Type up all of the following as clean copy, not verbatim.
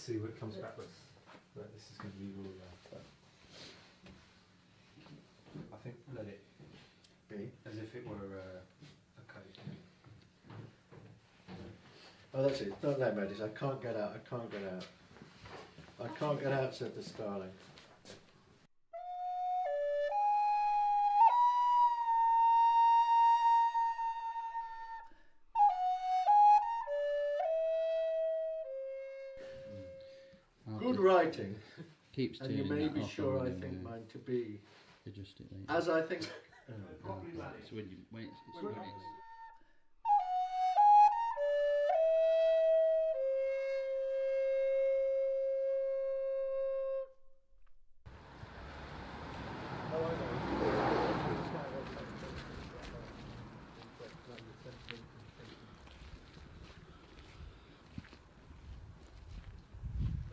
see what it comes back with. But this is going to be all but I think let it be as if it were a coat. Oh, that's it. Don't let me. I can't get out. I can't get out. I can't get out, said the starling. Good writing, and you may be sure I think mine to be, as I think. So when it's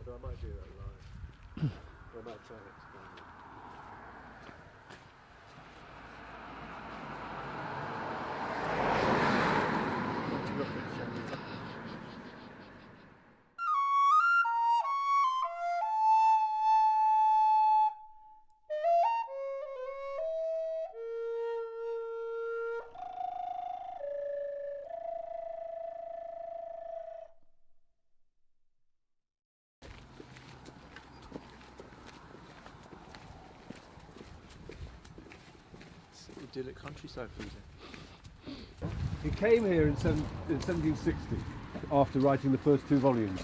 I might do that live. I might try and explain it. Idyllic countryside freezing. He came here in 1760 after writing the first 2 volumes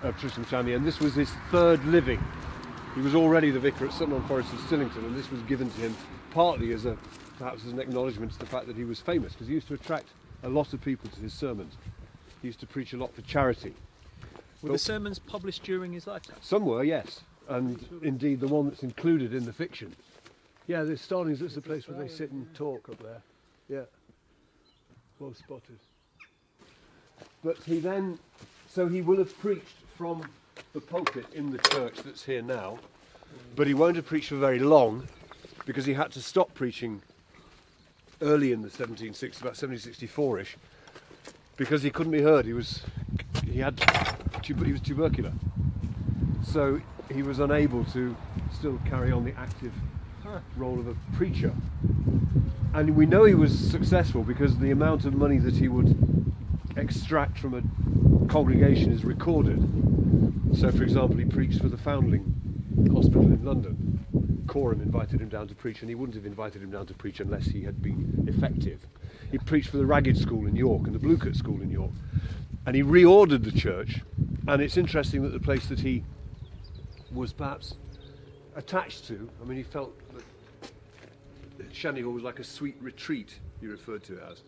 of Tristram Shandy, and this was his 3rd living. He was already the vicar at Sutton on Forest in Stillington, and this was given to him partly as perhaps as an acknowledgement to the fact that he was famous, because he used to attract a lot of people to his sermons. He used to preach a lot for charity. Were the sermons published during his lifetime? Some were, yes, and indeed the one that's included in the fiction. Yeah, there's Starlings, that's the place where they sit and talk up there. Yeah, well spotted. But he then, so he will have preached from the pulpit in the church that's here now, but he won't have preached for very long because he had to stop preaching early in the 1760s, about 1764-ish, because he couldn't be heard. He was tubercular, so he was unable to still carry on the active role of a preacher. And we know he was successful because the amount of money that he would extract from a congregation is recorded. So, for example, he preached for the Foundling Hospital in London. Coram invited him down to preach, and he wouldn't have invited him down to preach unless he had been effective. He preached for the Ragged School in York and the Bluecoat School in York, and he reordered the church. And it's interesting that the place that he was perhaps attached to, I mean, he felt that Shandy Hall was like a sweet retreat, he referred to it as,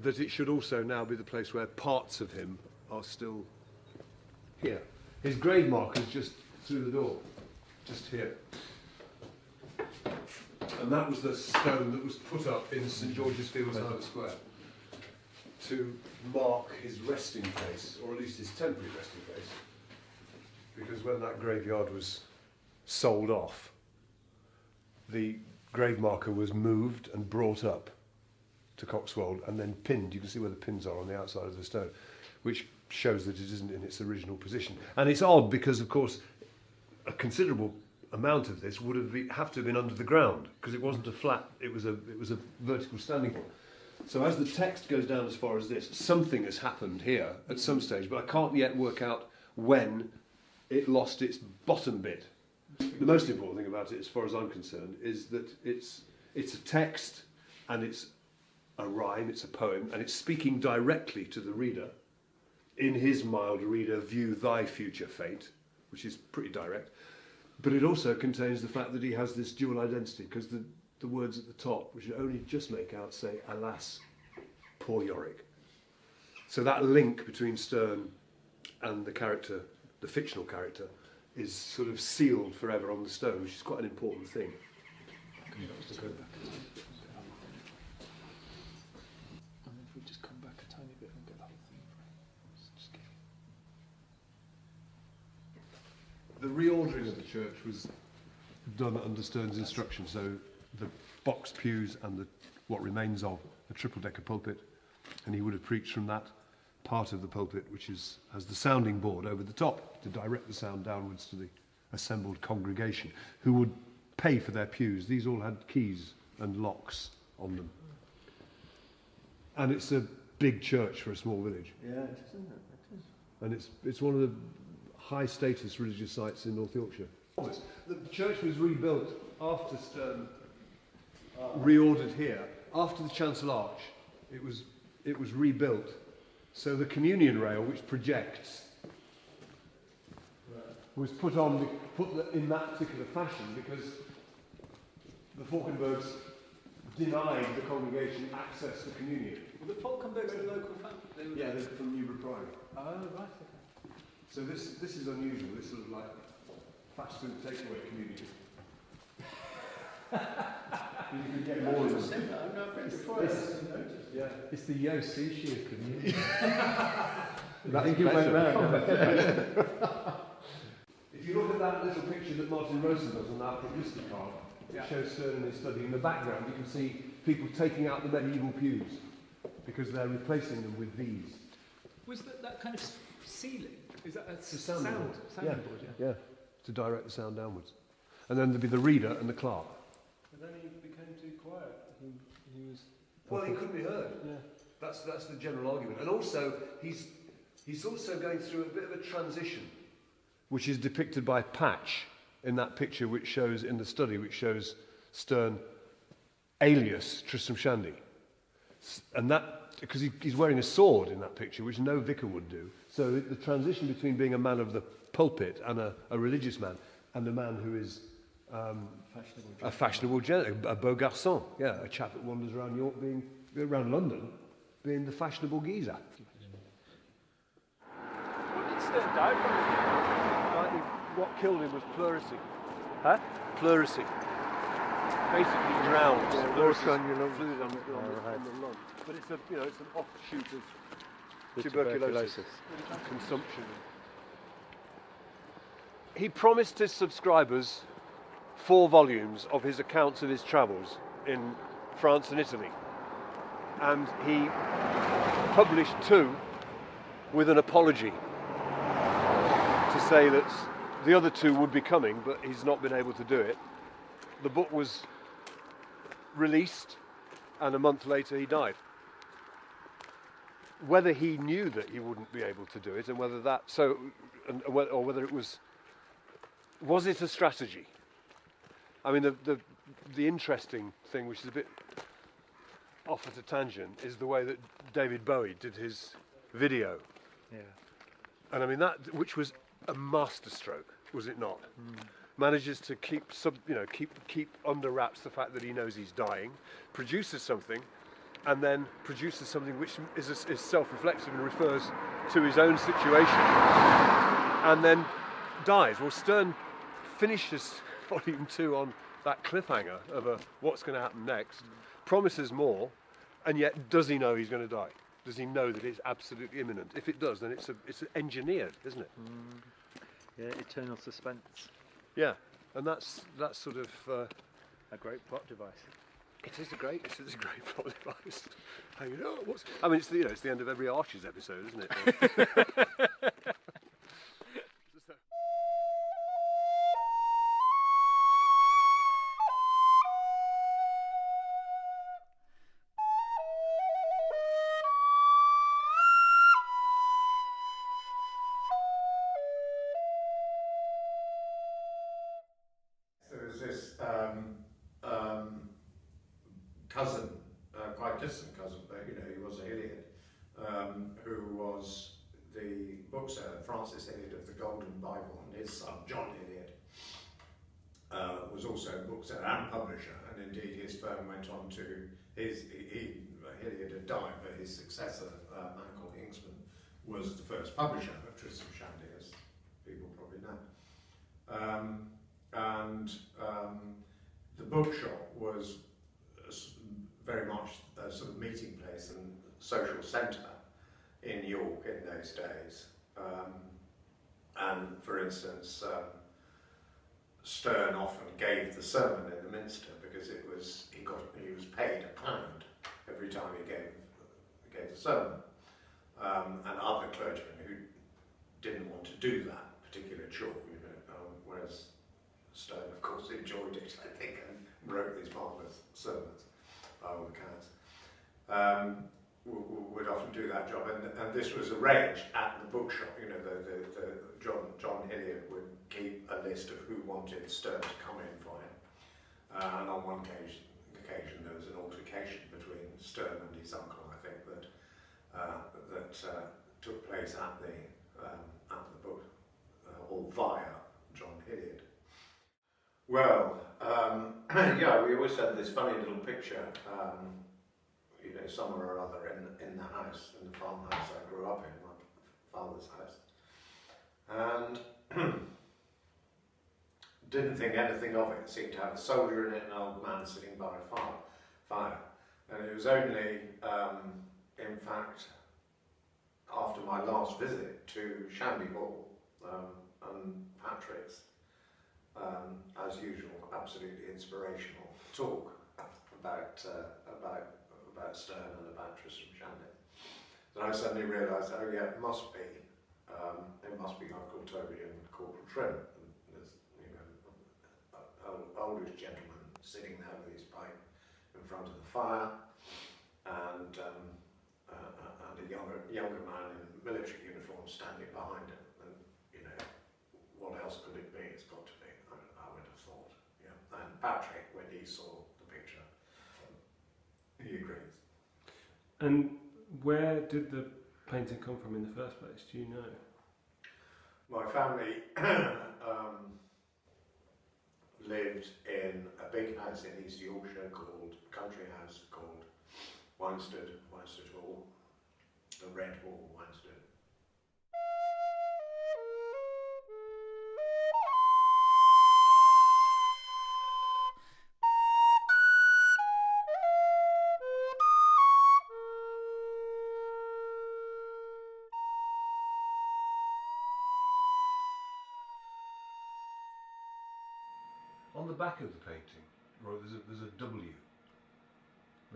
that it should also now be the place where parts of him are still here. His grave mark is just through the door, just here. And that was the stone that was put up in St George's Fields, Hart Square, to mark his resting place, or at least his temporary resting place, because when that graveyard was sold off, the grave marker was moved and brought up to Coxwold and then pinned. You can see where the pins are on the outside of the stone, which shows that it isn't in its original position. And it's odd because, of course, a considerable amount of this would have to have been under the ground, because it wasn't a flat, it was a vertical standing wall. So as the text goes down as far as this, something has happened here at some stage, but I can't yet work out when it lost its bottom bit. The most important thing about it, as far as I'm concerned, is that it's a text, and it's a rhyme, it's a poem, and it's speaking directly to the reader. In his mild reader, view thy future fate, which is pretty direct. But it also contains the fact that he has this dual identity, because the words at the top, which you only just make out, say, alas, poor Yorick. So that link between Sterne and the character, the fictional character, is sort of sealed forever on the stone, which is quite an important thing. And if we just come back a tiny bit and get the whole thing right. The reordering of the church was done under Sterne's instruction, so the box pews and what remains of the triple-decker pulpit, and he would have preached from that, part of the pulpit which has the sounding board over the top to direct the sound downwards to the assembled congregation, who would pay for their pews. These all had keys and locks on them. And it's a big church for a small village. Yeah, it is, isn't it? It is. And it's one of the high status religious sites in North Yorkshire. The church was rebuilt after Sterne reordered here. After the chancel arch, it was rebuilt. So the communion rail, which projects, was put in that particular fashion because the Falkenbergs denied the congregation access to communion. Well, the Falkenbergs are a local family. Yeah, they're from Newbury Priory. Oh, right, okay. So this is unusual, this sort of like fast food takeaway community. You can get more of them. Yeah. It's the Yo Sushi community. I think it went round. If you look at that little picture that Martin Rosen does on that publicity card, it shows Sterne in his study. In the background, you can see people taking out the medieval pews because they're replacing them with these. Was that kind of ceiling? Is that a sounding board? Board, Yeah, to direct the sound downwards. And then there'd be the reader and the clerk. And then he became too quiet. He was. Well, he couldn't be heard. Yeah. That's the general argument. And also, he's also going through a bit of a transition, which is depicted by Patch in that picture which shows, in the study, which shows Sterne alias Tristram Shandy. And that, because he's wearing a sword in that picture, which no vicar would do. So the transition between being a man of the pulpit and a religious man, and a man who is a fashionable gentleman, a beau garçon, yeah, a chap that wanders around around London, being the fashionable geezer. What did Sterne die from? What killed him was pleurisy. Huh? Pleurisy. Basically drowned. Yeah, Pleurisy on your lungs. fluid on the lung. But it's an offshoot of tuberculosis. Consumption. He promised his subscribers 4 volumes of his accounts of his travels in France and Italy. And he published 2 with an apology to say that the other 2 would be coming, but he's not been able to do it. The book was released, and a month later he died. Whether he knew that he wouldn't be able to do it, and whether or whether it was it a strategy? I mean, the interesting thing, which is a bit off at a tangent, is the way that David Bowie did his video. Yeah. And I mean which was a masterstroke, was it not? Manages to keep under wraps the fact that he knows he's dying, produces something, and then produces something which is self-reflexive and refers to his own situation, and then dies. Well, Sterne finishes volume 2 on that cliffhanger of what's going to happen next, promises more, and yet does he know he's going to die? Does he know that it's absolutely imminent? If it does, then it's engineered, isn't it? Yeah, eternal suspense. Yeah, and that's sort of A great plot device. it is a great plot device. Hanging on, I mean, it's the end of every Archers episode, isn't it? There was this cousin, quite distant cousin, but he was a Hilliard, who was the bookseller, Francis Hilliard of the Golden Bible, and his son, John Hilliard, was also a bookseller and publisher, and indeed his firm went on to, Hilliard had died, but his successor, a man called Hingsman, was the first publisher of Tristram Shandy, as people probably know. And the bookshop was very much a sort of meeting place and social centre in York in those days. And for instance, Sterne often gave the sermon in the Minster because he was paid £1 every time he gave the sermon. and other clergymen who didn't want to do that particular chore, you know, whereas Sterne, of course, enjoyed it, I think, and wrote these marvellous sermons by all accounts. Would often do that job, and this was arranged at the bookshop. You know, John Hilliard would keep a list of who wanted Sterne to come in for him, and on one occasion there was an altercation between Sterne and his uncle, I think, that took place at the book, or via John Hilliard. Well, yeah, we always had this funny little picture, you know, somewhere or other in the house, in the farmhouse I grew up in, my father's house, and didn't think anything of it. It seemed to have a soldier in it and an old man sitting by a fire. And it was only, in fact, after my last visit to Shandy Hall and Patrick's, as usual, absolutely inspirational talk about Sterne and about Tristram Shandy. And I suddenly realised, oh yeah, it must be Uncle Toby and Corporal Trim. And there's, you know, oldish gentleman sitting there with his pipe in front of the fire, and a younger man in military uniform standing behind him. And you know, what else could it be? It's got to be. I would have thought. Yeah. And Patrick, when he saw the picture, he agrees. And where did the painting come from in the first place? Do you know? My family lived in a big house in East Yorkshire country house called Winsted Hall, the Red Hall, Winsted. On the back of the painting, right, there's a W.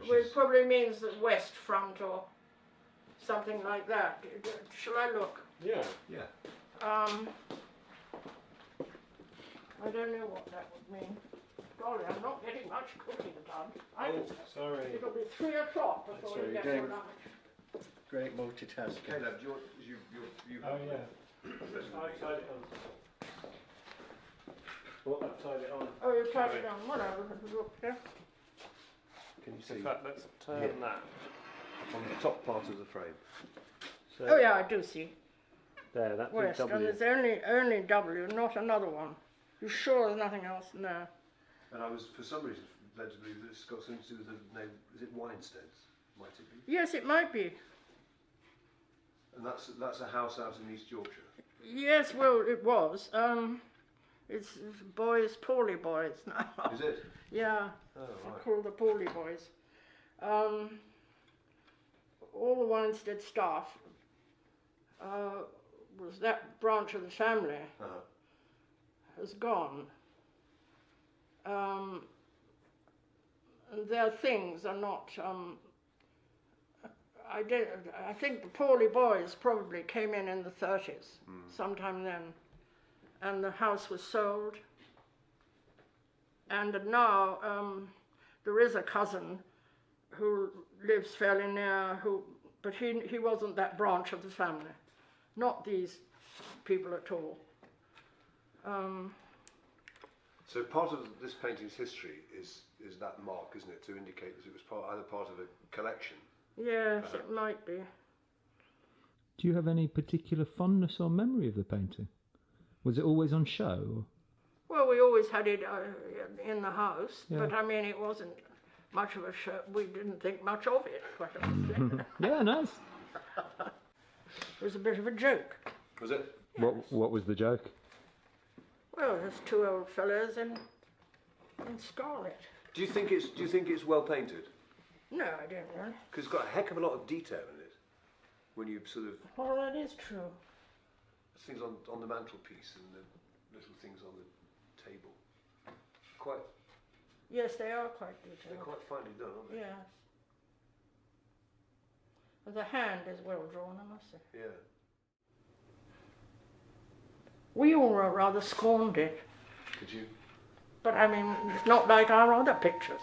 Which probably means the west front or something like that. Shall I look? Yeah. Yeah. I don't know what that would mean. Golly, I'm not getting much cooking done. Sorry. It'll be 3 o'clock before Sorry, we get you're to doing- lunch. Great multitasking. Caleb, do you Oh yeah. I've tied it on. What? I've tied it on. Oh, you've tied it on. Well, I'll look here. Can you In see fact, let's turn that. on the top part of the frame? So Oh yeah, I do see. there, that's West, a and W. there's only W, not another one. You sure there's nothing else? No. And I was, for some reason, led to believe that it's got something to do with the name. Is it Winesteads? Might it be? Yes, it might be. And that's a house out in East Yorkshire. Yes, well, it was. It's boys, Pawley boys now. Is it? Yeah, Oh, I right. call the Pawley boys. All the Winestead staff was that branch of the family has gone. And their things are not. I think the Pawley boys probably came in the 30s, sometime then, and the house was sold. And now there is a cousin who lives fairly near, but he wasn't that branch of the family, not these people at all. So part of this painting's history is that mark, isn't it, to indicate that it was either part of a collection. Yes, it might be. Do you have any particular fondness or memory of the painting? Was it always on show? Or? Well, we always had it in the house, Yeah. but I mean, it wasn't much of a show. We didn't think much of it, quite honestly. Yeah, nice. It was a bit of a joke. Was it? What was the joke? Well, there's 2 old fellows in scarlet. Do you think it's well painted? No, I don't really. Because it's got a heck of a lot of detail in it. When you sort of Well, that is true. things on the mantelpiece and the little things on the table. Quite, Yes, they are quite they're detailed. quite finely done, aren't they? Yes. The hand is well drawn, I must say. Yeah. We all rather scorned it, Did you? but I mean, it's not like our other pictures.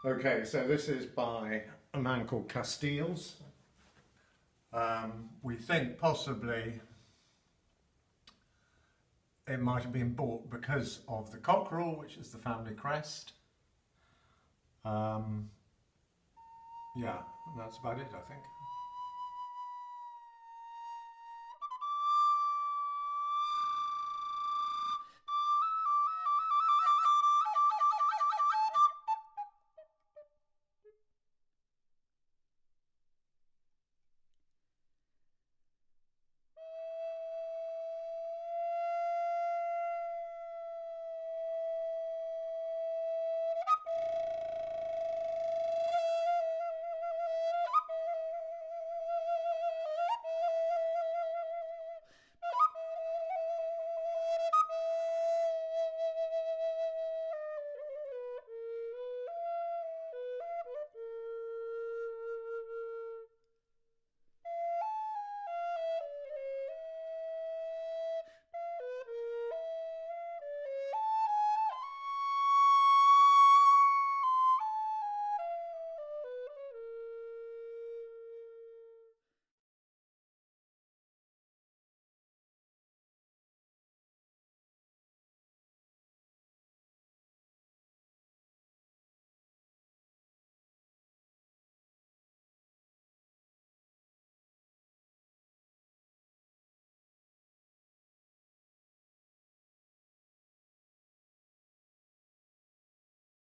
Okay, so this is by a man called Castiles. We think possibly it might have been bought because of the cockerel, which is the family crest. Yeah, that's about it, I think.